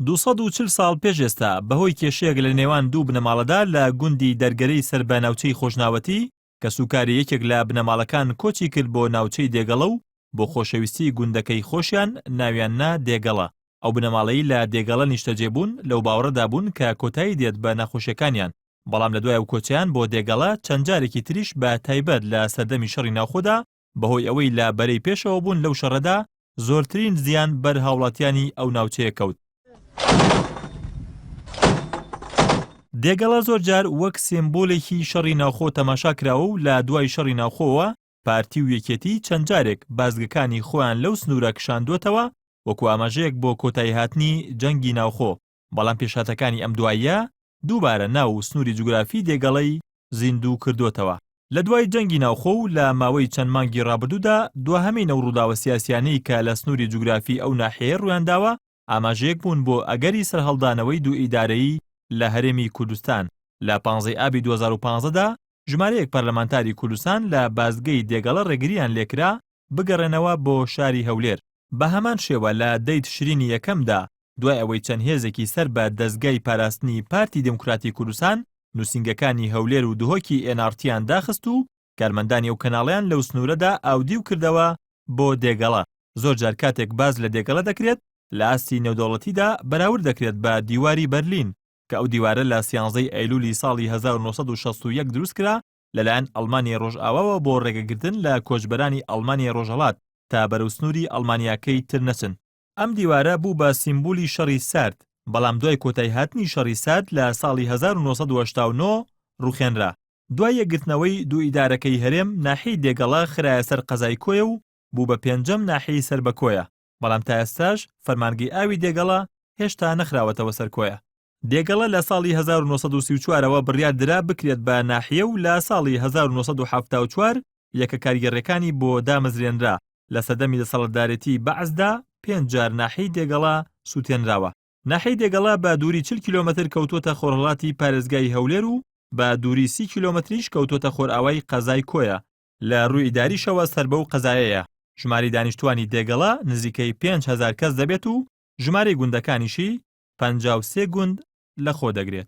240 ساڵ پێش ئێستا بەهۆی کێشەیەک لە نێوان دوو بنەماڵەدا لە گوندی دەرگەرەی سەر بە ناوچەی خۆشناوەتی کە سوکاری یەکێک لە بنەماڵەکان کۆچی کرد بۆ ناوچەی دێگەڵە و بۆ خۆشەویستی گوندەکەی خۆشیان ناویان نا دێگەڵە. ئەو بنەماڵەی لە دێگەڵە نیشتەجێبوون لەو باوەڕەدا بوون کە کۆتایی دێت بە نەخۆشیەکانیان، بەڵام لە دوای ئەو کۆچیان بۆ دێگەڵە چەند جارێکی تریش بە تایبەت لە سەردەمی شەڕی ناوخۆدا بەهۆی ئەوەی لە بەرەی پێشەوە بوون لەو شەڕەدا زۆرترین زیان بەر هاوڵاتیانی ئەو ناوچەیە کەوت. دێگەڵە زۆر جار وەک سێمبۆلێکی شەڕی ناوخۆ تەماشا کراوە و لە دوای شەڕی ناوخۆوە پارتی و یەکێتی چەند جارێک بازگەکانی خۆیان لەو سنوورە کشاندوتەوە وەکو ئاماژەیەک بۆ کۆتایی هاتنی جەنگی ناوخۆ، بەڵام پێشهاتەکانی ئەم دواییە دووبارە ناو سنووری جوگرافی دێگەڵەی زیندوو کردوتەوە. لە دوای جەنگی ناوخۆ و لە ماوەی چەند مانگی ڕابردوودا دووهەمین ئەو ڕووداوە سیاسیانەی کە لە سنووری جوگرافی ئەو ناحیەیە ڕوویانداوە ئاماژەیەک بوون بۆ ئەگەری سەرهەڵدانەوەی دوو ئیدارەیی لە هەرێمی کوردستان. لە 15 ئابی 2015دا ژمارەیەک پەرلەمانتاری کوردستان لە بازگەی دێگەڵە ڕێگریان لێکرا بگەڕێنەوە بۆ شاری هەولێر. بە هەمان شێوە لە دەی تشرینی یەکەمدا دوای ئەوەی چەند هێزێکی سەر بە دەستگای پاراستنی پارتی دموکراتی کوردستان نووسینگەکانی هەولێر و دهۆکی NRTیان داخست و کارمەندانی ئەو کەناڵیان لەو سنوورەدا ئاودیو کردەوە بۆ دێگەڵە. زۆر جار کاتێک باز لە دێگەڵە دەکرێت لە ئاستی نێودەوڵەتیدا بەراورد دەکرێت بە دیواری بەرلین کە ئەو دیوارە لە 13 ئەیلولی ساڵی 1961 دروست کرا لەلایەن ئەڵمانیای ڕۆژئاواوە بۆ ڕێگەگرتن لە کۆچبەرانی ئەڵمانیای ڕۆژهەڵات تا بەرەو سنووری ئەڵمانیاکەی تر نەچن. ئەم دیوارە بوو بە سیمبولی شەڕی سارد، بەڵام دوای کۆتایی هاتنی شەڕی سارد لە ساڵی 1989 ڕوخێنرا. دوای یەکگرتنەوەی دوو ئیدارەکەی هەرێم ناحیەی دێگەڵە خرایە سەر قەزای کۆیە و بوو بە پێنجەم ناحیەی سەر بە کۆیە، بەڵام تا ئێستاش فەرمانگەی ئاوی دێگەڵە هێشتا نەخراوەتەوە سەر کۆیە. دێگەڵە لە ساڵی 1934ەوە بڕیار درا بکرێت بە ناحیە و لە ساڵی 1974 یەکە کاریگەڕیەکانی بۆ دامەزرێنرا. لە سەردەمی دەسەڵاتدارێتی بەعزدا 5 جار ناحیەی دێگەڵە سووتێنراوە. ناحیەی دێگەڵە بە دووری 40 کیلۆمەتر کەوتوتە خۆرهەڵاتی پارێزگای هەولێر و بە دووری 30 کیلۆمەتریش کەوتوتە خۆرئاوای قەزای کۆیە. لە ڕووی ئیداریشەوە سەر بەو قەزایەیە. ژماری دانیشتوانی دێگەڵە نزیکەی 5000 کەس دەبێت و ژمارەی گوندەکانیشی 53 گوند لە خۆ دەگرێت.